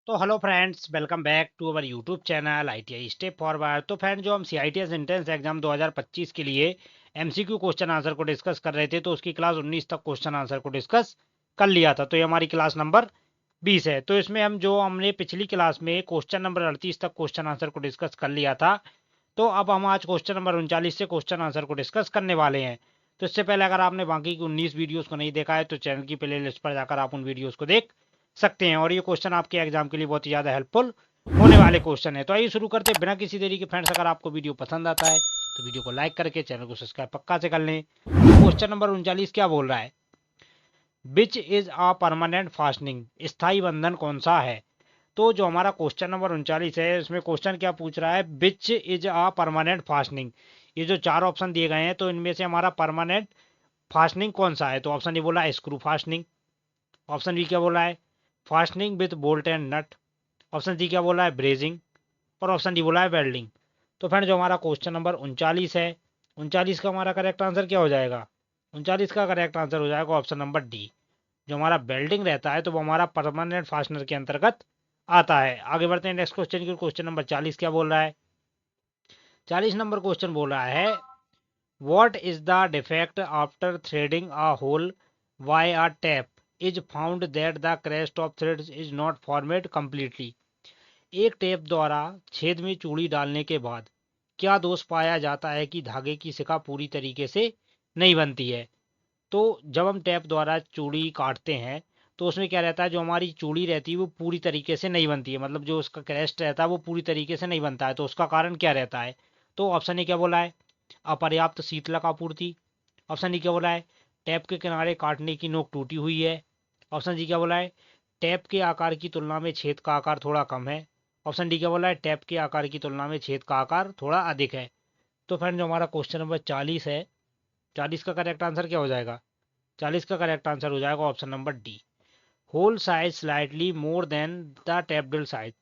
तो hello friends, welcome back to our YouTube channel ITI step forward. तो friend, जो हम सीआईटीएस एंट्रेंस एग्जाम 2025 के लिए एमसीक्यू क्वेश्चन आंसर को डिस्कस कर रहे थे, तो उसकी क्लास 19 तक क्वेश्चन आंसर को डिस्कस कर लिया था। तो ये हमारी क्लास नंबर 20 है। तो इसमें हमने पिछली क्लास में क्वेश्चन नंबर 38 तक क्वेश्चन आंसर को डिस्कस कर लिया था। तो अब हम आज क्वेश्चन नंबर 39 से क्वेश्चन आंसर को डिस्कस करने वाले हैं। तो इससे पहले अगर आपने बाकी की 19 वीडियोस को नहीं देखा है तो चैनल की प्ले लिस्ट पर जाकर आप उन वीडियोस को देख सकते हैं, और ये क्वेश्चन आपके एग्जाम के लिए बहुत ही ज़्यादा हेल्पफुल होने वाले क्वेश्चन है। तो आइए शुरू करते हैं बिना किसी देरी के। फ्रेंड्स, अगर आपको वीडियो पसंद आता है तो वीडियो को लाइक करके चैनल को सब्सक्राइब पक्का से कर लें। तो क्वेश्चन नंबर 39 क्या बोल रहा है? Which is a permanent fastening, स्थायी बंधन कौन सा है? तो जो हमारा क्वेश्चन नंबर 39 है, इसमें क्वेश्चन क्या पूछ रहा है? Which is a permanent fastening. ये जो चार ऑप्शन दिए गए हैं, तो इनमें से हमारा परमानेंट फास्टनिंग कौन सा है? तो ऑप्शन ए बोला है स्क्रू फास्टनिंग। ऑप्शन बी क्या बोला है? Fastening with bolt and nut. Option C क्या बोला है? ब्रेजिंग। और ऑप्शन डी बोला है वेल्डिंग। तो फ्रेंड, जो हमारा क्वेश्चन नंबर 39 है, 39 का हमारा करेक्ट आंसर क्या हो जाएगा? 39 का करेक्ट आंसर हो जाएगा ऑप्शन नंबर डी। जो हमारा बेल्डिंग रहता है तो वो हमारा परमानेंट फास्टनर के अंतर्गत आता है। आगे बढ़ते हैं नेक्स्ट क्वेश्चन की। क्वेश्चन नंबर 40 क्या बोल रहा है? 40 नंबर क्वेश्चन बोल रहा है, what is the defect after threading a hole why a tap is found that the crest of threads is not formed completely. एक टेप द्वारा छेद में चूड़ी डालने के बाद क्या दोष पाया जाता है कि धागे की शिखा पूरी तरीके से नहीं बनती है? तो जब हम टेप द्वारा चूड़ी काटते हैं तो उसमें क्या रहता है, जो हमारी चूड़ी रहती है वो पूरी तरीके से नहीं बनती है, मतलब जो उसका क्रेस्ट रहता है वो पूरी तरीके से नहीं बनता है। तो उसका कारण क्या रहता है? तो ऑप्शन ए क्या बोला है? अपर्याप्त शीतलक आपूर्ति। ऑप्शन डी क्या बोला है? टैप के किनारे काटने की नोक टूटी हुई है। ऑप्शन जी क्या बोला है? टैप के आकार की तुलना में छेद का आकार थोड़ा कम है। ऑप्शन डी क्या बोला है? टैप के आकार की तुलना में छेद का आकार थोड़ा अधिक है। तो फ्रेंड, जो हमारा क्वेश्चन नंबर 40 है, 40 का करेक्ट आंसर क्या हो जाएगा? 40 का करेक्ट आंसर हो जाएगा option number D, hole size slightly more than the tap drill size.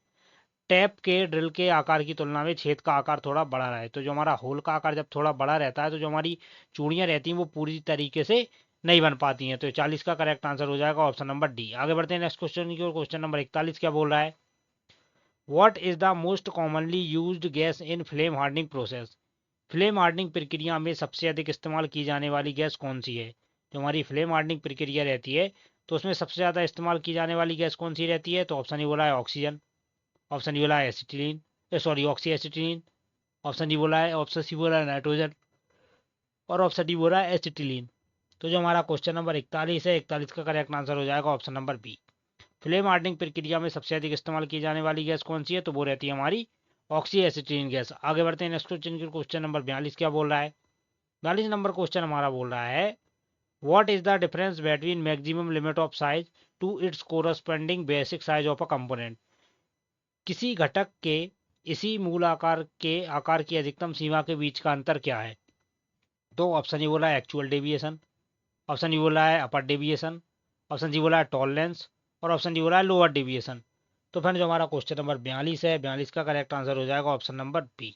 Tap के ड्रिल के आकार की तुलना में छेद का आकार थोड़ा बड़ा रहा है। तो जो हमारा होल का आकार जब थोड़ा बड़ा रहता है तो जो हमारी चूड़ियां रहती हैं वो पूरी तरीके से नहीं बन पाती हैं। तो 40 का करेक्ट आंसर हो जाएगा ऑप्शन नंबर डी। आगे बढ़ते हैं नेक्स्ट क्वेश्चन की ओर। क्वेश्चन नंबर 41 क्या बोल रहा है? What is the most commonly used gas in flame hardening process. Flame hardening प्रक्रिया में सबसे अधिक इस्तेमाल की जाने वाली गैस कौन सी है? जो हमारी फ्लेम हार्डनिंग प्रक्रिया रहती है तो उसमें सबसे ज़्यादा इस्तेमाल की जाने वाली गैस कौन सी रहती है? तो ऑप्शन ए बोला है ऑक्सीजन। ऑप्शन डी बोला है acetylene, sorry oxy acetylene. Option D बोला है, ऑप्शन सी बोला है नाइट्रोजन, और ऑप्शन डी बोला है एसिटिलीन। तो जो हमारा क्वेश्चन नंबर 41 है, 41 का करेक्ट आंसर हो जाएगा option number B. Flame hardening प्रक्रिया में सबसे अधिक इस्तेमाल की जाने वाली गैस कौन सी है? तो वो रहती है हमारी ऑक्सी एसिटिलीन गैस। आगे बढ़ते हैं नेक्स्ट क्वेश्चन की। क्वेश्चन नंबर 42 क्या बोल रहा है? 42 नंबर क्वेश्चन हमारा बोल रहा है, what is the difference between maximum limit of size to its corresponding basic size of a component. किसी घटक के इसी मूल आकार की अधिकतम सीमा के बीच का अंतर क्या है? तो ऑप्शन ए बोला है एक्चुअल डेविएशन। ऑप्शन डी बोला है अपर डेविएशन। ऑप्शन सी बोला है टॉलरेंस। और ऑप्शन डी बोला है लोअर डेविएशन। तो फ्रेंड, जो हमारा क्वेश्चन नंबर 42 है, 42 का करेक्ट आंसर हो जाएगा option number B,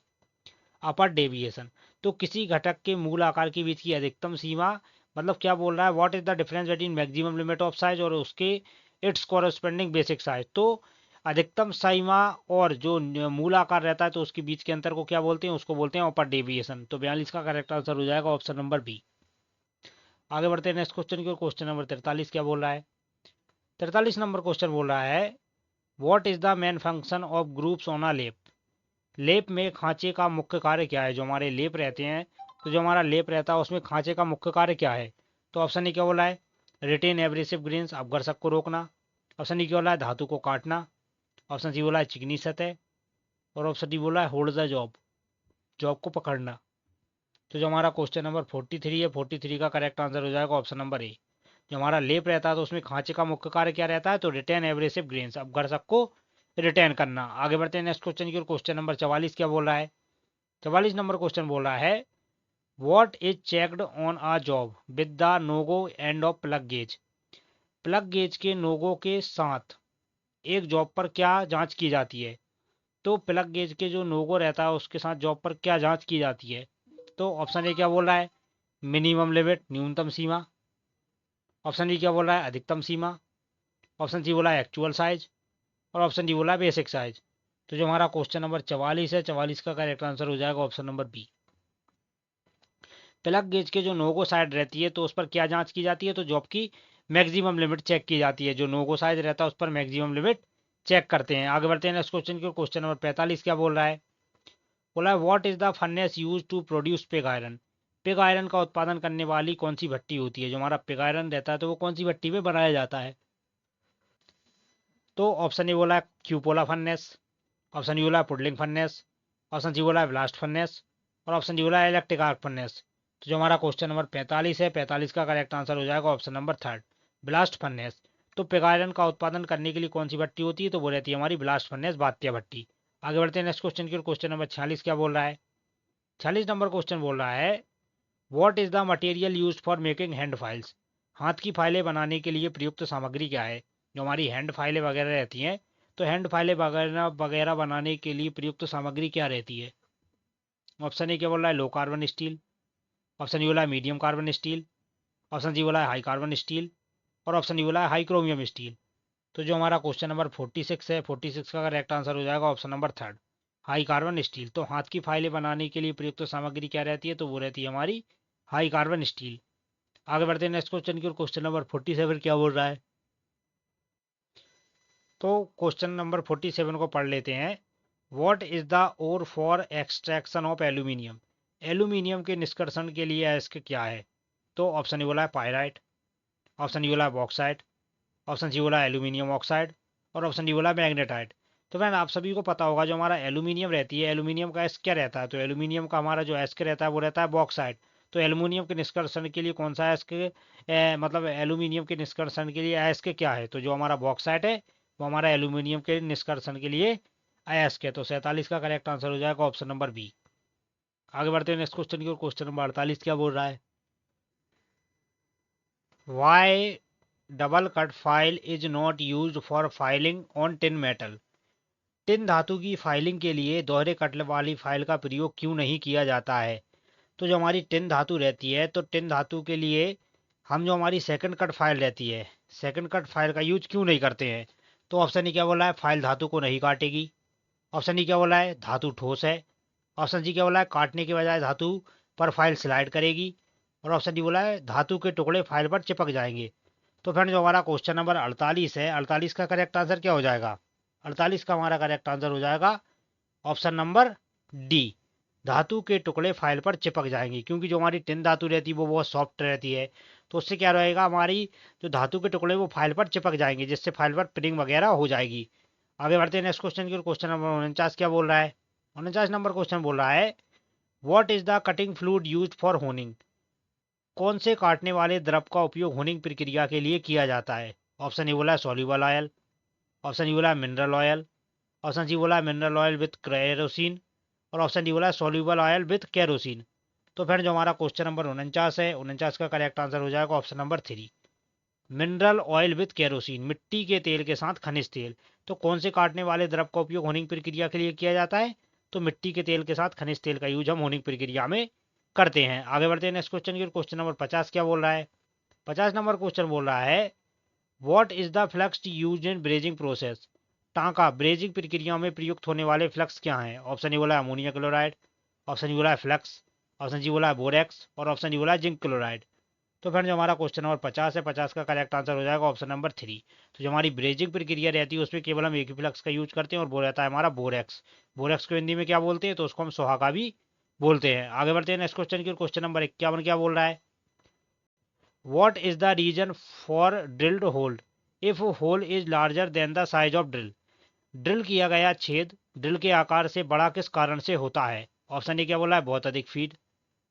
upper deviation. तो किसी घटक के मूल आकार के बीच की अधिकतम सीमा, मतलब क्या बोल रहा है, what is the difference between maximum limit of size और उसके इट्स कॉरस्पेंडिंग बेसिक साइज। तो अधिकतम सीमा और जो मूल आकार रहता है तो उसके बीच के अंतर को क्या बोलते हैं? उसको बोलते हैं अपर डेविएशन। तो 42 का करेक्ट आंसर हो जाएगा ऑप्शन नंबर बी। आगे बढ़ते हैं नेक्स्ट क्वेश्चन की ओर। क्वेश्चन नंबर 43 क्या बोल रहा है? 43 नंबर क्वेश्चन बोल रहा है, what is the main function of groups on a लेप। लेप में खांचे का मुख्य कार्य क्या है? जो हमारे लेप रहते हैं, तो जो हमारा लेप रहता है उसमें खांचे का मुख्य कार्य क्या है? तो ऑप्शन ए क्या बोला है? रिटेन एब्रेसिव ग्रेन्स, अपघर्षक को रोकना। ऑप्शन डी क्या बोला है? धातु को काटना। ऑप्शन सी बोला है चिकनी सतह। और ऑप्शन डी बोला है होल्ड द जॉब, जॉब को पकड़ना। तो जो हमारा क्वेश्चन नंबर 43 है, 43 का करेक्ट आंसर हो जाएगा ऑप्शन नंबर ए। जो हमारा लेप रहता है तो उसमें खांचे का मुख्य कार्य क्या रहता है? तो रिटेन एब्रेसिव ग्रेन्स, अपघर्षक को रिटेन करना। आगे बढ़ते हैं नेक्स्ट क्वेश्चन की ओर। क्वेश्चन नंबर 44 क्या बोल रहा है? 44 नंबर क्वेश्चन बोल रहा है, what is checked on a job with the no-go end of plug gauge. Plug gauge के नोगो के साथ एक जॉब पर क्या जांच की जाती है? तो प्लग गेज के जो नोगो रहता है उसके साथ जॉब पर क्या जांच की जाती है? तो ऑप्शन ए क्या बोल रहा है? मिनिमम लिमिट, न्यूनतम सीमा। ऑप्शन डी क्या बोल रहा है? अधिकतम सीमा। ऑप्शन सी बोला है एक्चुअल साइज। और ऑप्शन डी बोला है बेसिक साइज। तो जो हमारा क्वेश्चन नंबर 44 है, 44 का करेक्ट आंसर हो जाएगा option number B. Plug gauge के जो नो गो साइड रहती है तो उस पर क्या जांच की जाती है, तो जॉब की मैक्सिमम लिमिट चेक की जाती है। जो नो गो साइड रहता है उस पर मैक्सिमम लिमिट चेक करते हैं। आगे बढ़ते हैं नेक्स्ट क्वेश्चन की। क्वेश्चन नंबर 45 क्या बोल रहा है, बोला है what is the furnace use to produce pig iron. Pig iron का उत्पादन करने वाली कौन सी भट्टी होती है। जो हमारा पिग आयरन रहता है तो वो कौन सी भट्टी में बनाया जाता है। तो ऑप्शन ए बोला है क्यूपोला फर्नेस, ऑप्शन डी बोला है पुडलिंग फर्नेस, ऑप्शन सी बोला है ब्लास्ट फर्नेस, और ऑप्शन डी बोला है इलेक्ट्रिक आर्क फर्नेस। तो जो हमारा क्वेश्चन नंबर 45 है, 45 का करेक्ट आंसर हो जाएगा option number third, blast furnace. तो पिग आयरन का उत्पादन करने के लिए कौन सी भट्टी होती है, तो वो रहती है हमारी ब्लास्ट फर्नेस, बात्या भट्टी। आगे बढ़ते हैं नेक्स्ट क्वेश्चन की। क्वेश्चन नंबर 46 क्या बोल रहा है, 46 नंबर क्वेश्चन बोल रहा है what is the material used for making hand files. हाथ की फाइलें बनाने के लिए प्रयुक्त सामग्री क्या है। जो हमारी हैंड फाइलें वगैरह रहती हैं, तो हैंड फाइलें वगैरह वगैरह बनाने के लिए प्रयुक्त सामग्री क्या रहती है। ऑप्शन ए क्या बोल रहा है low carbon steel, option D बोला है medium carbon steel, option C बोला है हाई कार्बन स्टील, और ऑप्शन डी बोला है हाई क्रोमियम स्टील। तो जो हमारा क्वेश्चन नंबर 46 है, 46 का करेक्ट आंसर हो जाएगा option number third, high carbon steel. तो हाथ की फाइलें बनाने के लिए प्रयुक्त सामग्री क्या रहती है, तो वो रहती है हमारी हाई कार्बन स्टील। आगे बढ़ते हैं नेक्स्ट क्वेश्चन की ओर। क्वेश्चन नंबर 47 क्या बोल रहा है, तो क्वेश्चन नंबर 47 को पढ़ लेते हैं। What is the ore for extraction of aluminium. Aluminium के निष्कर्षण के लिए इसके क्या है। तो ऑप्शन ए बोला है पायराइट, ऑप्शन डी बोला है बॉक्साइट, ऑप्शन सी बोला है एल्यूमिनियम ऑक्साइड, और ऑप्शन डी बोला है मैग्नेटाइट। तो फ्रेंड आप सभी को पता होगा जो हमारा एल्यूमिनियम रहती है, एल्यूमिनियम का एस क्या रहता है, तो एल्यूमिनियम का हमारा जो एस के रहता है वो रहता है बॉक्साइट। तो एल्यूमिनियम के निष्कर्षण के लिए कौन सा एस के मतलब एल्यूमिनियम के निष्कर्षण के लिए एस के क्या है, तो जो हमारा बॉक्साइट है वो हमारा एल्यूमिनियम के निष्कर्षण के लिए एस के। तो 47 का करेक्ट आंसर हो जाएगा ऑप्शन नंबर बी। आगे बढ़ते हैं नेक्स्ट क्वेश्चन की ओर। क्वेश्चन नंबर 48 क्या बोल रहा है, why double cut file is not used for filing on tin metal. Tin धातु की फाइलिंग के लिए दोहरे कट वाली फाइल का प्रयोग क्यों नहीं किया जाता है। तो जो हमारी टिन धातु रहती है, तो टिन धातु के लिए हम जो हमारी सेकंड कट फाइल रहती है, सेकंड कट फाइल का यूज क्यों नहीं करते हैं। तो ऑप्शन ई क्या बोला है फाइल धातु को नहीं काटेगी, ऑप्शन ई क्या बोला है धातु ठोस है, ऑप्शन जी क्या बोला है काटने के बजाय धातु पर फाइल स्लाइड करेगी, और ऑप्शन डी बोला है धातु के टुकड़े फाइल पर चिपक जाएंगे। तो फ्रेंड जो हमारा क्वेश्चन नंबर 48 है, 48 का करेक्ट आंसर क्या हो जाएगा, 48 का हमारा करेक्ट आंसर हो जाएगा ऑप्शन नंबर डी, धातु के टुकड़े फाइल पर चिपक जाएंगे। क्योंकि जो हमारी टिन धातु रहती है वो बहुत सॉफ्ट रहती है, तो उससे क्या रहेगा हमारी जो धातु के टुकड़े वो फाइल पर चिपक जाएंगे, जिससे फाइल पर प्रिंटिंग वगैरह हो जाएगी। आगे बढ़ते हैं नेक्स्ट क्वेश्चन की। क्वेश्चन नंबर 49 क्या बोल रहा है, 49 नंबर क्वेश्चन बोल रहा है what is the cutting fluid used for honing. कौन से काटने वाले द्रव का उपयोग होनिंग प्रक्रिया के लिए किया जाता है। ऑप्शन ए बोला है सॉल्यूबल ऑयल, ऑप्शन डी बोला है मिनरल ऑयल, ऑप्शन सी बोला है मिनरल ऑयल विथ केरोसिन, और ऑप्शन डी बोला है सॉल्यूबल ऑयल विथ केरोसिन। तो फ्रेंड जो हमारा क्वेश्चन नंबर 49 है, 49 का करेक्ट आंसर हो जाएगा option number 3, mineral oil with kerosene, मिट्टी के तेल के साथ खनिज तेल। तो कौन से काटने वाले द्रव का उपयोग होनिंग प्रक्रिया के लिए किया जाता है, तो मिट्टी के तेल के साथ खनिज तेल का यूज हम होनिंग प्रक्रिया में करते हैं। आगे बढ़ते हैं नेक्स्ट क्वेश्चन की। क्वेश्चन नंबर 50 क्या बोल रहा है, 50 नंबर क्वेश्चन बोल रहा है what is the flux use in brazing process. टांका ब्रेजिंग प्रक्रिया में प्रयुक्त होने वाले फ्लक्स क्या हैं। ऑप्शन ए बोला है अमोनिया क्लोराइड, ऑप्शन डी बोला है फ्लक्स, ऑप्शन जी बोला है बोरेक्स, और ऑप्शन डी बोला है जिंक क्लोराइड। तो फ्रेंड जो हमारा क्वेश्चन नंबर 50 है, 50 का करेक्ट आंसर हो जाएगा ऑप्शन नंबर 3। तो जो हमारी ब्रेजिंग प्रक्रिया रहती है उसमें केवल हम एक ही फ्लक्स का यूज करते हैं, और वो रहता है हमारा बोरेक्स। बोरेक्स को हिंदी में क्या बोलते हैं, तो उसको हम सुहागा भी बोलते हैं। आगे बढ़ते हैं नेक्स्ट क्वेश्चन की। क्वेश्चन नंबर 51 क्या बोल रहा है, what is the reason for drilled hole if hole is larger than the size of drill. Drill किया गया छेद ड्रिल के आकार से बड़ा किस कारण से होता है। ऑप्शन डी क्या बोला है बहुत अधिक फीड,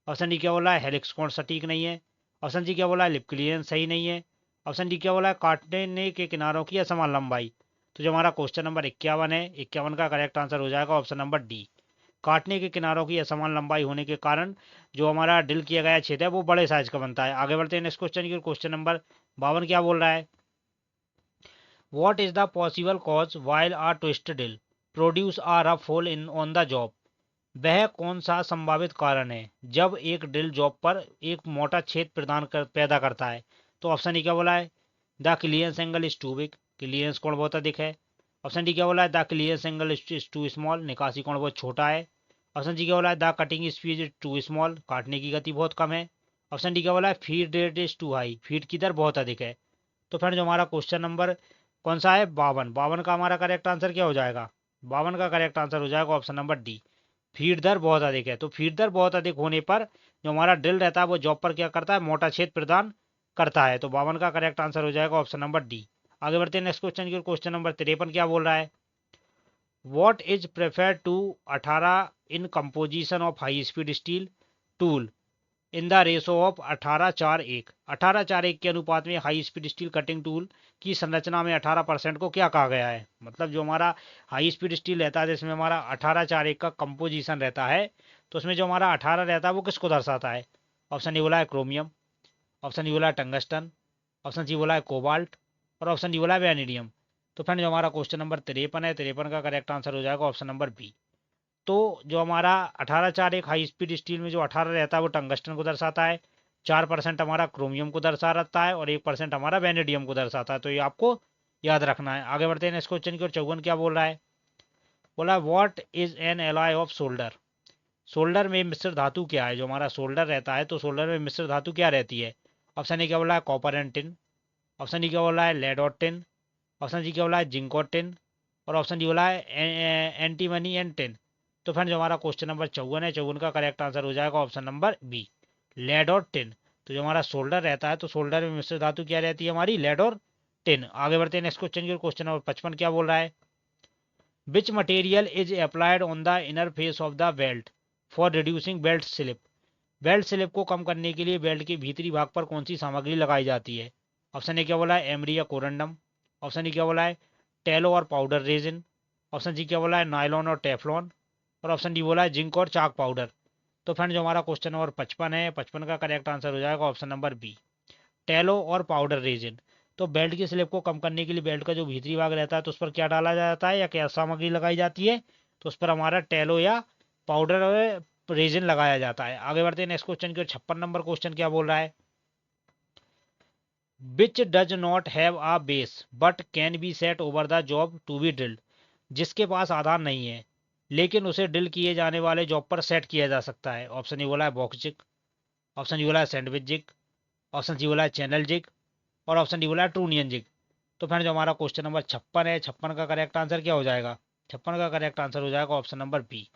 ऑप्शन डी क्या बोला है हेलिक्स कोण सटीक नहीं है, ऑप्शन जी क्या बोला है लिप क्लियरेंस सही नहीं है, ऑप्शन डी क्या बोला है काटने के किनारों की असमान लंबाई। तो जो हमारा क्वेश्चन नंबर 51 है, 51 का करेक्ट आंसर हो जाएगा ऑप्शन नंबर डी, काटने के किनारों की असमान लंबाई होने के कारण जो हमारा ड्रिल किया गया छेद है वो बड़े साइज का बनता है। आगे बढ़ते हैं नेक्स्ट क्वेश्चन की। क्वेश्चन नंबर 52 क्या बोल रहा है, what is the possible cause while are twist drill produce a rough hole in on the job. वह कौन सा संभावित कारण है जब एक ड्रिल जॉब पर एक मोटा छेद पैदा करता है। तो ऑप्शन ई क्या बोला है the clearance angle is too big, clearance कोण बहुत अधिक है, ऑप्शन डी क्या बोला है, the clear angle is too small, निकासी कोण बहुत छोटा है। ऑप्शन सी क्या बोला है, the cutting speed is too small, काटने की गति बहुत कम है। ऑप्शन डी क्या बोला है, feed rate is too high, feed की दर बहुत अधिक है। तो फ्रेंड जो हमारा क्वेश्चन नंबर कौन सा है, 52, 52 का हमारा करेक्ट आंसर क्या हो जाएगा, 52 का करेक्ट आंसर हो जाएगा ऑप्शन नंबर डी, फीड दर बहुत अधिक है। तो फीड दर बहुत अधिक होने पर जो हमारा ड्रिल रहता है वो जॉब पर क्या करता है, मोटा छेद प्रदान करता है। तो 52 का करेक्ट आंसर हो जाएगा ऑप्शन नंबर डी। आगे बढ़ते हैं नेक्स्ट क्वेश्चन की, क्वेश्चन नंबर 53 क्या बोल रहा है, what is prefer to 18 in composition of high speed steel tool in the ratio of 18:1, 18:1 के अनुपात में high speed steel cutting tool की संरचना में 18% को क्या कहा गया है। मतलब जो हमारा हाई स्पीड स्टील रहता है जिसमें हमारा 18:1 का कंपोजिशन रहता है, तो उसमें जो हमारा 18 रहता है वो किसको दर्शाता है। ऑप्शन ए बोला है क्रोमियम, ऑप्शन डी बोला है टंगस्टन, ऑप्शन सी बोला है कोबाल्ट, और ऑप्शन डी बोला है वैनेडियम। तो फ्रेंड जो हमारा क्वेश्चन नंबर 53 है, 53 का करेक्ट आंसर हो जाएगा ऑप्शन नंबर बी। तो जो हमारा 18:1 हाई स्पीड स्टील में जो 18 रहता है वो टंगस्टन को दर्शाता है, 4% हमारा क्रोमियम को दर्शाता है, और 1% हमारा वैनेडियम को दर्शाता है। तो ये आपको याद रखना है। आगे बढ़ते हैं नेक्स्ट क्वेश्चन की ओर। 54 क्या बोल रहा है, बोला what is an alloy of solder, solder में मिश्र धातु क्या है। जो हमारा सोल्डर रहता है तो सोल्डर में मिश्र धातु क्या रहती है। ऑप्शन ए क्या बोला है, copper and tin, option D क्या बोला है, लेड और टिन, ऑप्शन सी क्या बोला है, जिंक और टिन, और ऑप्शन डी बोला है एंटीमनी एंड टिन। तो फ्रेंड जो हमारा क्वेश्चन नंबर 54 है, 54 का करेक्ट आंसर हो जाएगा ऑप्शन नंबर बी, लेड और टिन। तो जो हमारा सोल्डर रहता है तो सोल्डर में मिश्र धातु क्या रहती है हमारी, लेड और टिन। आगे बढ़ते हैं नेक्स्ट क्वेश्चन की, क्वेश्चन नंबर 55 क्या बोल रहा है, which material is applied on the inner face of the belt for reducing belt slip, belt slip को कम करने के लिए बेल्ट के भीतरी भाग पर कौन सी सामग्री लगाई जाती है। ऑप्शन ए क्या बोला है, एमरी या कोरंडम, ऑप्शन डी क्या बोला है, टेलो और पाउडर रेजिन, ऑप्शन सी क्या बोला है, नायलॉन और टेफ्लॉन, और ऑप्शन डी बोला है जिंक और चाक पाउडर। तो फ्रेंड जो हमारा क्वेश्चन नंबर 55 है, 55 का करेक्ट आंसर हो जाएगा ऑप्शन नंबर बी, टेलो और पाउडर रेजिन। तो बेल्ट की स्लिप को कम करने के लिए बेल्ट का जो भीतरी भाग रहता है तो उस पर क्या डाला जाता है या क्या सामग्री लगाई जाती है, तो उस पर हमारा टेलो या पाउडर रेजिन लगाया जाता है। आगे बढ़ते हैं नेक्स्ट क्वेश्चन की ओर। 56 नंबर क्वेश्चन क्या बोल रहा है, which does not have a base but can be set over the job to be drilled, जिसके पास आधार नहीं है लेकिन उसे ड्रिल किए जाने वाले जॉब पर सेट किया जा सकता है। ऑप्शन ए बोला है बॉक्स जिग, ऑप्शन डी बोला है सैंडविच जिग, ऑप्शन सी बोला है चैनल जिग, और ऑप्शन डी बोला है ट्रूनियन जिग। तो फ्रेंड जो हमारा क्वेश्चन नंबर 56 है, 56 का करेक्ट आंसर क्या हो जाएगा, 56 का करेक्ट आंसर हो जाएगा ऑप्शन नंबर बी।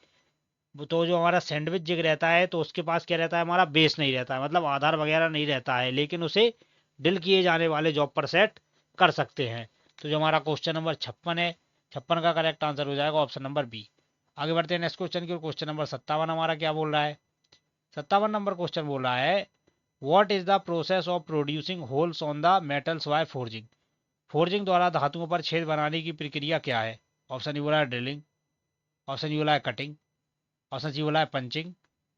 तो जो हमारा सैंडविच जिग रहता है तो उसके पास क्या रहता है, हमारा बेस नहीं रहता है, मतलब आधार वगैरह नहीं रहता है, लेकिन उसे ड्रिल किए जाने वाले जॉब पर सेट कर सकते हैं। तो जो हमारा क्वेश्चन नंबर 56 है, 56 का करेक्ट आंसर हो जाएगा ऑप्शन नंबर बी। आगे बढ़ते हैं नेक्स्ट क्वेश्चन की, क्वेश्चन नंबर 57 हमारा क्या बोल रहा है, 57 नंबर क्वेश्चन बोल रहा है, what is the process of producing holes on the metals by forging, forging द्वारा धातुओं पर छेद बनाने की प्रक्रिया क्या है। ऑप्शन ई बोला है ड्रिलिंग, ऑप्शन ई बोला है कटिंग, ऑप्शन सी बोला है पंचिंग,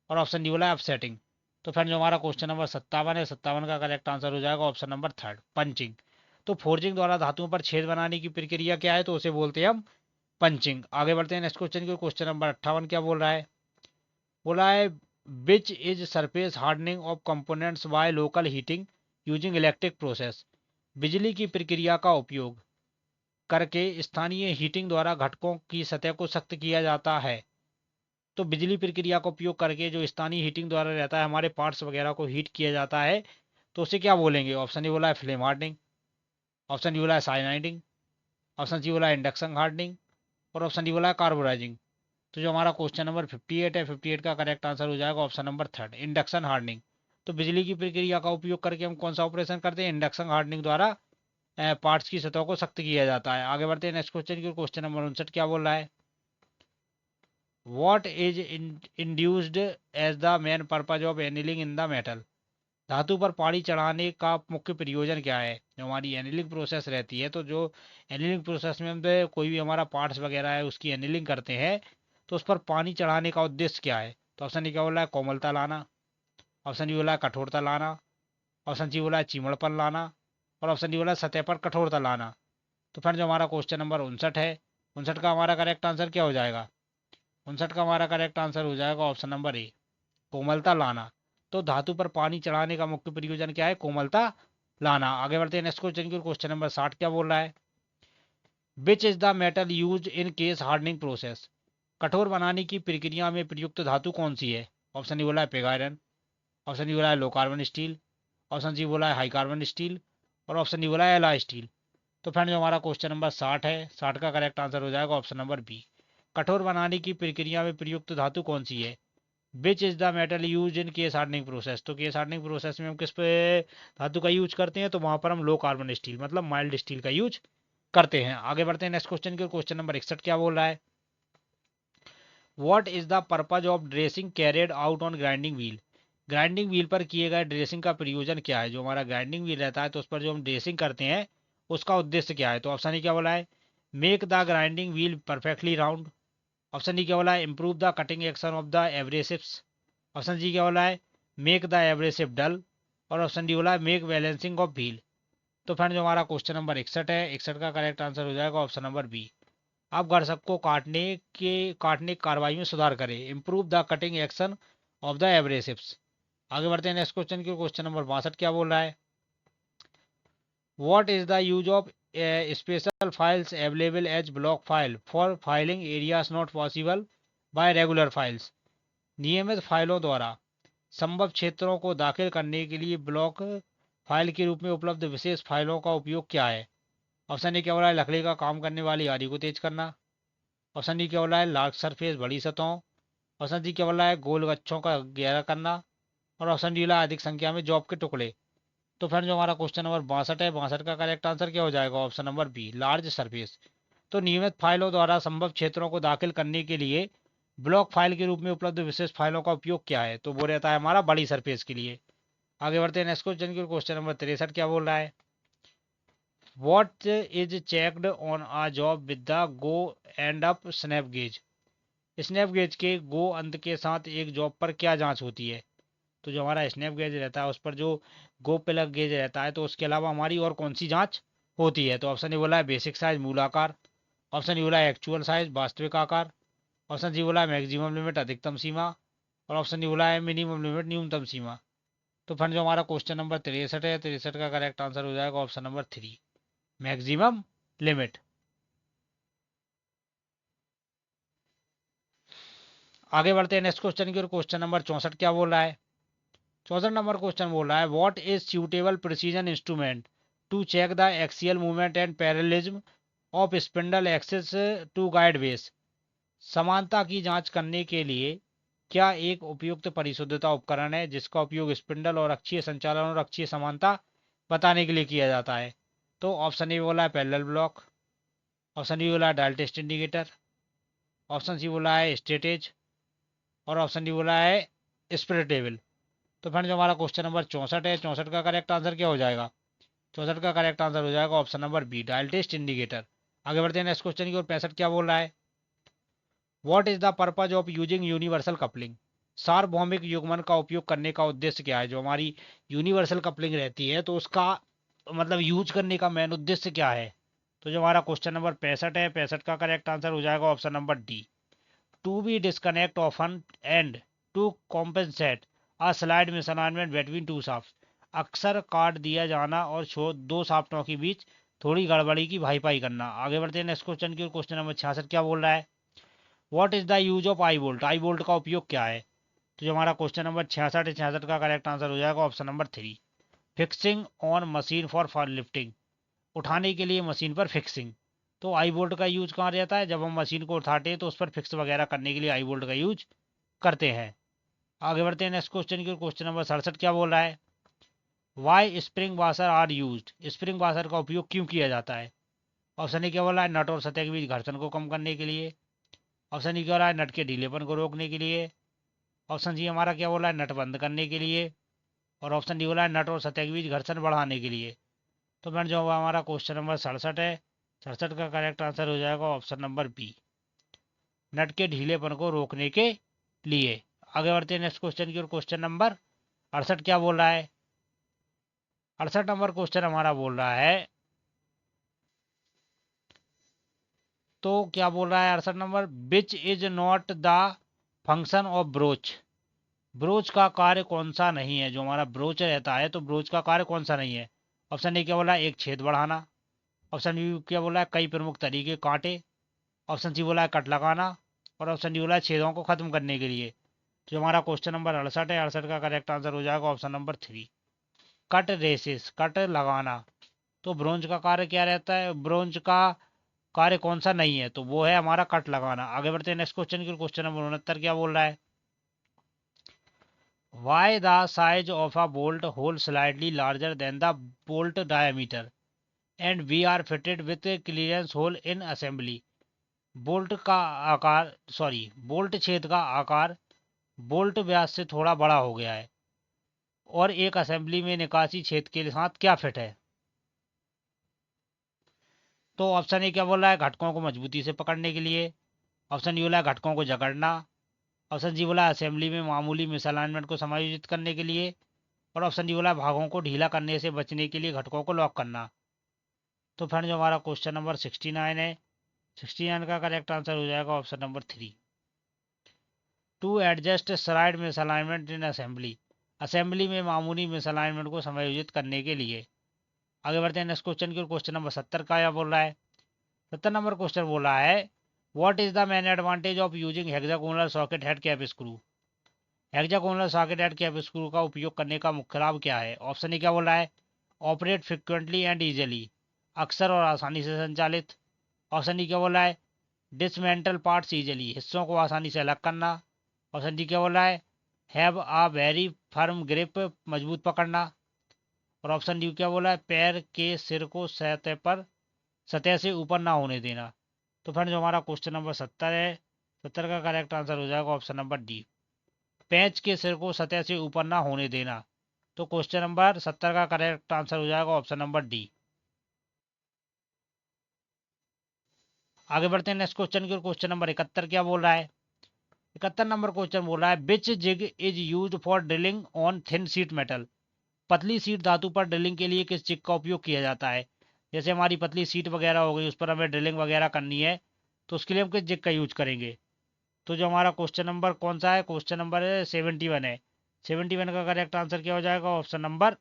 और ऑप्शन डी बोला है अपसेटिंग। तो फ्रेंड जो हमारा क्वेश्चन नंबर 57 है, 57 का करेक्ट आंसर हो जाएगा ऑप्शन नंबर थर्ड, पंचिंग। तो फोर्जिंग द्वारा धातुओं पर छेद बनाने की प्रक्रिया क्या है, तो उसे बोलते हैं हम पंचिंग। आगे बढ़ते हैं नेक्स्ट क्वेश्चन की, क्वेश्चन नंबर 58 क्या बोल रहा है, बोला है which is surface hardening of components by local heating using electric process, बिजली की प्रक्रिया का उपयोग करके स्थानीय हीटिंग द्वारा घटकों की सतह को सख्त किया जाता है। तो बिजली प्रक्रिया का उपयोग करके जो स्थानीय हीटिंग द्वारा रहता है हमारे पार्ट्स वगैरह को हीट किया जाता है, तो उसे क्या बोलेंगे। ऑप्शन ए बोला है फ्लेम हार्डनिंग, ऑप्शन डी बोला है साइनाइडिंग, ऑप्शन सी बोला है इंडक्शन हार्डनिंग, और ऑप्शन डी बोला है कार्बोराइजिंग। तो जो हमारा क्वेश्चन नंबर 58 है, 58 का करेक्ट आंसर हो जाएगा option number third, induction hardening. तो बिजली की प्रक्रिया का उपयोग करके हम कौन सा ऑपरेशन करते हैं, इंडक्शन हार्डनिंग द्वारा पार्ट्स की सतह को सख्त किया जाता है। आगे बढ़ते हैं नेक्स्ट क्वेश्चन की, क्वेश्चन नंबर 59 क्या बोल रहा है, what is induced as the main purpose of annealing in the metal, धातु पर पानी चढ़ाने का मुख्य प्रयोजन क्या है। जो हमारी एनिलिंग प्रोसेस रहती है, तो जो एनिलिंग प्रोसेस में हम तो कोई भी हमारा पार्ट्स वगैरह है उसकी एनिलिंग करते हैं, तो उस पर पानी चढ़ाने का उद्देश्य क्या है। तो ऑप्शन ए क्या बोला है, कोमलता लाना, ऑप्शन बी बोला है कठोरता लाना, ऑप्शन सी बोला है चिमड़पन लाना, और ऑप्शन डी बोला है सतह पर कठोरता लाना। तो फ्रेंड जो हमारा क्वेश्चन नंबर 59 है, 59 का हमारा करेक्ट आंसर क्या हो जाएगा, 59 का हमारा करेक्ट आंसर हो जाएगा ऑप्शन नंबर ए, कोमलता लाना। तो धातु पर पानी चढ़ाने का मुख्य प्रयोजन क्या है, कोमलता लाना। आगे बढ़ते हैं नेक्स्ट क्वेश्चन की, क्वेश्चन नंबर 60 क्या बोल रहा है, which is the metal use in case hardening process, कठोर बनाने की प्रक्रिया में प्रयुक्त धातु कौन सी है? ऑप्शन ए बोला है पिग आयरन, ऑप्शन डी बोला है low carbon steel, option C बोला है हाई कार्बन स्टील और ऑप्शन डी बोला है एला स्टील। तो फ्रेंड जो हमारा क्वेश्चन नंबर 60 है, 60 का करेक्ट आंसर हो जाएगा ऑप्शन नंबर बी। कठोर बनाने की प्रक्रिया में प्रयुक्त धातु कौन सी है? Which is the metal use in case hardening process, तो केस हार्डनिंग प्रोसेस में हम किस पे धातु का यूज करते हैं? तो वहां पर हम लो कार्बन स्टील मतलब माइल्ड स्टील का यूज करते हैं। आगे बढ़ते हैं नेक्स्ट क्वेश्चन के। क्वेश्चन नंबर 61 क्या बोल रहा है? What is the purpose of dressing carried out on grinding wheel, grinding wheel पर किए गए ड्रेसिंग का प्रयोजन क्या है? जो हमारा ग्राइंडिंग व्हील रहता है तो उस पर जो हम ड्रेसिंग करते हैं उसका उद्देश्य क्या है? तो ऑप्शन ही क्या बोला है? Make the grinding wheel perfectly round, option D क्या बोला है? Improve the cutting action of the abrasives, option G क्या बोला है? मेक द एब्रेसिव डल और ऑप्शन डी बोला है मेक बैलेंसिंग ऑफ व्हील। तो फ्रेंड जो हमारा क्वेश्चन नंबर 61 है, 61 का करेक्ट आंसर हो जाएगा ऑप्शन नंबर बी। आप घर्षक को काटने की कार्रवाई में सुधार करें, improve the cutting action of the abrasives. आगे बढ़ते हैं नेक्स्ट क्वेश्चन के। क्वेश्चन नंबर 62 क्या बोल रहा है? What is the use of special files available as block file for filing areas not possible by regular files, नियमित फाइलों द्वारा संभव क्षेत्रों को दाखिल करने के लिए ब्लॉक फाइल के रूप में उपलब्ध विशेष फाइलों का उपयोग क्या है? ऑप्शन ए क्या बोला है? लकड़ी का काम करने वाली आरी को तेज करना, ऑप्शन डी क्या बोला है? लार्ज सरफेस बड़ी सतहों, ऑप्शन डी क्या बोला है? गोल गच्छों का गहरा करना और ऑप्शन डी बोला है अधिक संख्या में जॉब के टुकड़े। तो फ्रेंड जो हमारा क्वेश्चन नंबर 62 है, 62 का करेक्ट आंसर क्या हो जाएगा? Option number B, large surface. तो नियमित फाइलों द्वारा संभव क्षेत्रों को दाखिल करने के लिए ब्लॉक फाइल के रूप में उपलब्ध विशेष फाइलों का उपयोग क्या है? तो वो रहता है हमारा बड़ी सरफेस के लिए। आगे बढ़ते हैं नेक्स्ट क्वेश्चन के। क्वेश्चन नंबर 63 क्या बोल रहा है? What is checked on a job with the go and up snap gauge, snap gauge के गो अंत के साथ एक जॉब पर क्या जांच होती है? तो जो हमारा स्नैप गेज रहता है उस पर जो गो प्लग गेज रहता है तो उसके अलावा हमारी और कौन सी जांच होती है? तो ऑप्शन ए बोला है बेसिक साइज मूलाकार, ऑप्शन ए बोला है एक्चुअल साइज वास्तविक आकार, ऑप्शन सी बोला है मैक्सिमम लिमिट अधिकतम सीमा और ऑप्शन डी बोला है मिनिमम लिमिट न्यूनतम सीमा। तो फ्रेंड जो हमारा क्वेश्चन नंबर 63 है, 63 का करेक्ट आंसर हो जाएगा ऑप्शन नंबर 3, मैक्सिमम लिमिट। आगे बढ़ते हैं नेक्स्ट क्वेश्चन की। और क्वेश्चन नंबर 64 क्या बोल रहा है? 64 नंबर क्वेश्चन बोल रहा है what is suitable precision instrument to check the axial movement and parallelism of spindle axis to guide base, समानता की जांच करने के लिए क्या एक उपयुक्त परिशुद्धता उपकरण है जिसका उपयोग स्पिंडल और अक्षीय संचालन और अक्षीय समानता बताने के लिए किया जाता है? तो ऑप्शन ए बोला है पैरेलल ब्लॉक, ऑप्शन डी बोला है dial test indicator, option C बोला है स्टेटेज और ऑप्शन डी बोला है स्प्रिट टेबल। तो फ्रेंड जो हमारा क्वेश्चन नंबर 64 है, 64 का करेक्ट आंसर क्या हो जाएगा? 64 का करेक्ट आंसर हो जाएगा option number B, dial test indicator. आगे बढ़ते हैं नेक्स्ट क्वेश्चन की ओर। 65 क्या बोल रहा है? What is the purpose of using universal coupling, सार्वभौमिक युग्मन का उपयोग करने का उद्देश्य क्या है? जो हमारी यूनिवर्सल कपलिंग रहती है तो उसका मतलब यूज करने का मेन उद्देश्य क्या है? तो जो हमारा क्वेश्चन नंबर 65 है, 65 का करेक्ट आंसर हो जाएगा option number D, to be disconnect often and to compensate a slight misalignment between two shaft, अक्सर काट दिया जाना और दो शाफ्टों के बीच थोड़ी गड़बड़ी की भरपाई करना। आगे बढ़ते हैं नेक्स्ट क्वेश्चन की। क्वेश्चन नंबर 66 क्या बोल रहा है? What is the use of I bolt, I bolt का उपयोग क्या है? तो जो हमारा क्वेश्चन नंबर 66 है, 66 का करेक्ट आंसर हो जाएगा option number 3, fixing on machine for lifting, उठाने के लिए मशीन पर फिक्सिंग। तो आई बोल्ट का यूज कहाँ रहता है? जब हम मशीन को उठाते हैं तो उस पर फिक्स वगैरह करने के लिए आई बोल्ट का यूज करते हैं। आगे बढ़ते हैं नेक्स्ट क्वेश्चन की। क्वेश्चन नंबर 67 क्या बोल रहा है? Why spring washer are use, spring washer का उपयोग क्यों किया जाता है? ऑप्शन ए क्या बोला है? नट और सतह के बीच घर्षण को कम करने के लिए, ऑप्शन ई क्या बोला है? नट के ढीलेपन को रोकने के लिए, ऑप्शन जी हमारा क्या बोला है? नट बंद करने के लिए और ऑप्शन डी बोला है नट और सतह के बीच घर्षण बढ़ाने के लिए। तो फ्रेंड जो हमारा क्वेश्चन नंबर 67 है, 67 का करेक्ट आंसर हो जाएगा ऑप्शन नंबर बी, नट के ढीलेपन को रोकने के लिए। आगे बढ़ते हैं नेक्स्ट क्वेश्चन की ओर। क्वेश्चन नंबर 68 क्या बोल रहा है? 68 नंबर क्वेश्चन हमारा बोल रहा है, तो क्या बोल रहा है 68 number? Which is not the function of broach, broach का कार्य कौन सा नहीं है? जो हमारा ब्रोच रहता है तो ब्रोच का कार्य कौन सा नहीं है? ऑप्शन ए क्या बोला है? एक छेद बढ़ाना, ऑप्शन बी क्या बोला है, कई प्रमुख तरीके कांटे। ऑप्शन सी बोला है कट लगाना। और ऑप्शन डी बोला है छेदों को खत्म करने के लिए। जो हमारा क्वेश्चन नंबर 68 है, 68 का करेक्ट आंसर हो जाएगा option number 3, cut recess, cut लगाना। तो ब्रोंज का कार्य क्या रहता है, ब्रोंज का कार्य कौन सा नहीं है, तो वो है हमारा कट लगाना। आगे बढ़ते हैं नेक्स्ट क्वेश्चन की। क्वेश्चन नंबर 69 क्या बोल रहा है, why the size of a bolt hole slightly larger than the bolt diameter and we are fitted with clearance hole in assembly. Bolt का आकार, सॉरी, बोल्ट छेद का आकार बोल्ट व्यास से थोड़ा बड़ा हो गया है और एक असेंबली में निकासी छेद के साथ क्या फिट है। तो ऑप्शन ए क्या बोल रहा है, घटकों को मजबूती से पकड़ने के लिए। ऑप्शन डी बोला है घटकों को जकड़ना। ऑप्शन सी बोला है असेंबली में मामूली मिसअलाइनमेंट को समायोजित करने के लिए। और ऑप्शन डी बोला है भागों को ढीला करने से बचने के लिए घटकों को लॉक करना। तो फ्रेंड जो हमारा क्वेश्चन नंबर 69 है, 69 का करेक्ट आंसर हो जाएगा option number 3, to adjust slight misalignment in assembly, assembly में मामूली मिसअलाइनमेंट को समायोजित करने के लिए। आगे बढ़ते हैं नेक्स्ट क्वेश्चन की। क्वेश्चन नंबर 70 का क्या बोल रहा है, 70 नंबर क्वेश्चन बोल रहा है, what is the main advantage of using hexagonal socket head cap screw. Hexagonal socket head cap screw का उपयोग करने का मुख्य लाभ क्या है। ऑप्शन ए क्या बोल रहा है, ऑपरेट फ्रिक्वेंटली एंड इजीली, अक्सर और आसानी से संचालित। ऑप्शन डी क्या बोल रहा है, डिसमेंटल पार्ट्स इजीली, हिस्सों को आसानी से अलग करना। ऑप्शन डी क्या बोल रहा है, have a very firm grip, मजबूत पकड़ना। और ऑप्शन डी क्या बोला है, पैर के सिर को सतह से ऊपर ना होने देना। तो फ्रेंड जो हमारा क्वेश्चन नंबर 70 है, 70 का करेक्ट आंसर हो जाएगा ऑप्शन नंबर डी, पैच के सिर को सतह से ऊपर ना होने देना। तो क्वेश्चन नंबर 70 का करेक्ट आंसर हो जाएगा ऑप्शन नंबर डी। आगे बढ़ते हैं नेक्स्ट क्वेश्चन की ओर। क्वेश्चन नंबर 71 क्या बोल रहा है, 71 नंबर क्वेश्चन बोल रहा है, which jig is use for drilling on thin sheet metal, पतली सीट धातु पर ड्रिलिंग के लिए किस जिग का उपयोग किया जाता है। जैसे हमारी पतली सीट वगैरह हो गई, उस पर हमें ड्रिलिंग वगैरह करनी है, तो उसके लिए हम किस जिग का यूज करेंगे। तो जो हमारा क्वेश्चन नंबर कौन सा है, क्वेश्चन नंबर 71 है, 71 का करेक्ट आंसर क्या हो जाएगा option number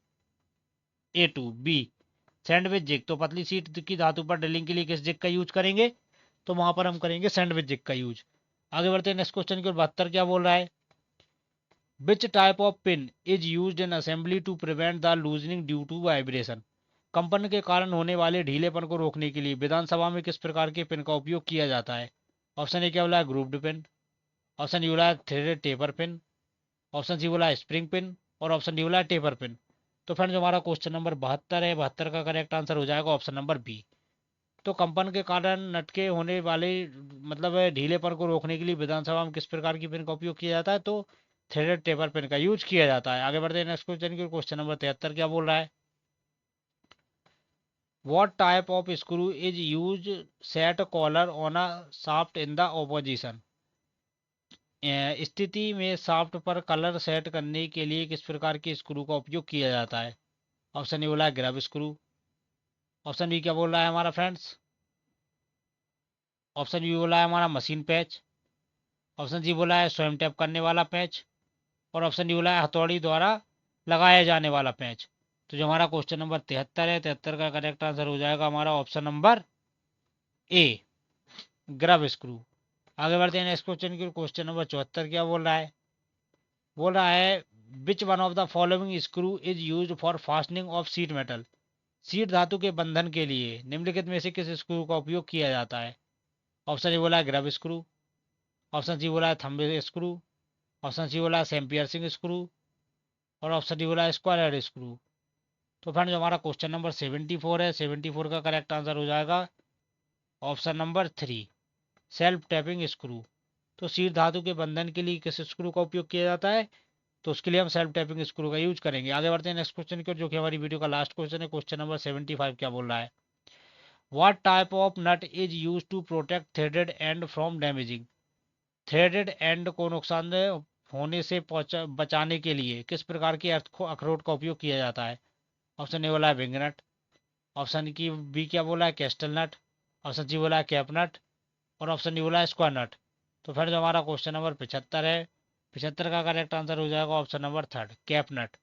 A2 B, sandwich jig. तो पतली सीट की धातु पर ड्रिलिंग के लिए किस जिग का यूज करेंगे, तो वहां पर हम करेंगे सैंडविच जिग का यूज। आगे बढ़ते हैं नेक्स्ट क्वेश्चन की ओर। 72 क्या बोल रहा है, which type of pin is use in assembly to prevent the loosening due to vibration, कंपन के कारण होने वाले ढीलेपन को रोकने के लिए विधानसभा में किस प्रकार के पिन का उपयोग किया जाता है। ऑप्शन ए क्या बोला है, ग्रुप्ड पिन। ऑप्शन डी बोला है threaded taper pin. Option C बोला है स्प्रिंग पिन। और ऑप्शन डी बोला है टेपर पिन। तो फ्रेंड जो हमारा क्वेश्चन नंबर 72 है, 72 का करेक्ट आंसर हो जाएगा ऑप्शन नंबर बी। तो कंपन के कारण नटके होने वाले, मतलब ढीलेपन को रोकने के लिए विधानसभा में किस प्रकार की पिन का उपयोग किया जाता है, तो थ्रेडेड टेपर पिन का यूज किया जाता है। आगे बढ़ते हैं नेक्स्ट क्वेश्चन की। क्वेश्चन नंबर 73 क्या बोल रहा है, what type of screw is use set collar on a shaft in the opposition, स्थिति में शाफ्ट पर कलर सेट करने के लिए किस प्रकार के स्क्रू का उपयोग किया जाता है। ऑप्शन ए बोला है ग्रैब स्क्रू। ऑप्शन बी क्या बोल रहा है हमारा फ्रेंड्स, ऑप्शन बी बोला है हमारा मशीन पैच। ऑप्शन सी बोला है स्वयं टैप करने वाला पैच। और ऑप्शन डी बोला है हथौड़ी द्वारा लगाया जाने वाला पैच। तो जो हमारा क्वेश्चन नंबर 73 है, 73 का करेक्ट आंसर हो जाएगा हमारा option number A, grub screw. आगे बढ़ते हैं नेक्स्ट क्वेश्चन की। क्वेश्चन नंबर 74 क्या बोल रहा है, बोल रहा है which one of the following screw is use for fastening of seat metal, seat धातु के बंधन के लिए निम्नलिखित में से किस स्क्रू का उपयोग किया जाता है। ऑप्शन ए बोला है ग्रब स्क्रू। ऑप्शन सी बोला है थंब स्क्रू। ऑप्शन सी बोला है सेम पियर्सिंग स्क्रू। और ऑप्शन डी बोला है स्क्वायर हेड स्क्रू। तो फ्रेंड जो हमारा क्वेश्चन नंबर 74 है, 74 का करेक्ट आंसर हो जाएगा option number 3, self tapping screw. तो सीट धातु के बंधन के लिए किस स्क्रू का उपयोग किया जाता है, तो उसके लिए हम सेल्फ टैपिंग स्क्रू का यूज करेंगे। आगे बढ़ते हैं नेक्स्ट क्वेश्चन की ओर, जो कि हमारी वीडियो का लास्ट क्वेश्चन है। क्वेश्चन नंबर 75 क्या बोल रहा है, what type of nut is use to protect threaded end from damaging, threaded end को नुकसान होने से बचाने के लिए किस प्रकार के अखरोट का उपयोग किया जाता है। ऑप्शन ए बोला है विंग नट। ऑप्शन की बी क्या बोला है, कैस्टल नट। ऑप्शन सी बोला है कैप नट। और ऑप्शन डी बोला है स्क्वायर नट। तो फिर जो हमारा क्वेश्चन नंबर 75 है, 75 का करेक्ट आंसर हो जाएगा ऑप्शन नंबर 3, कैप नट।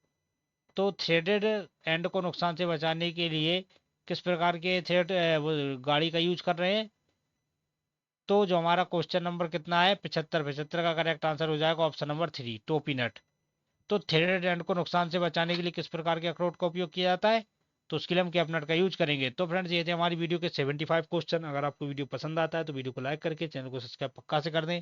तो थ्रेडेड एंड को नुकसान से बचाने के लिए किस प्रकार के थेट वो गाड़ी का यूज कर रहे हैं। तो जो हमारा क्वेश्चन नंबर कितना है 75, 75 का करेक्ट आंसर हो जाएगा ऑप्शन नंबर 3 टोपी नट। तो थ्रेडेड एंड को नुकसान से बचाने के लिए किस प्रकार के अखरोट का उपयोग किया जाता है, तो उसके लिए हम कैप नट का यूज करेंगे। तो फ्रेंड्स ये थे हमारी वीडियो के 75 क्वेश्चन। अगर आपको वीडियो पसंद आता है तो वीडियो को लाइक करके चैनल को सब्सक्राइब पक्का से कर दें।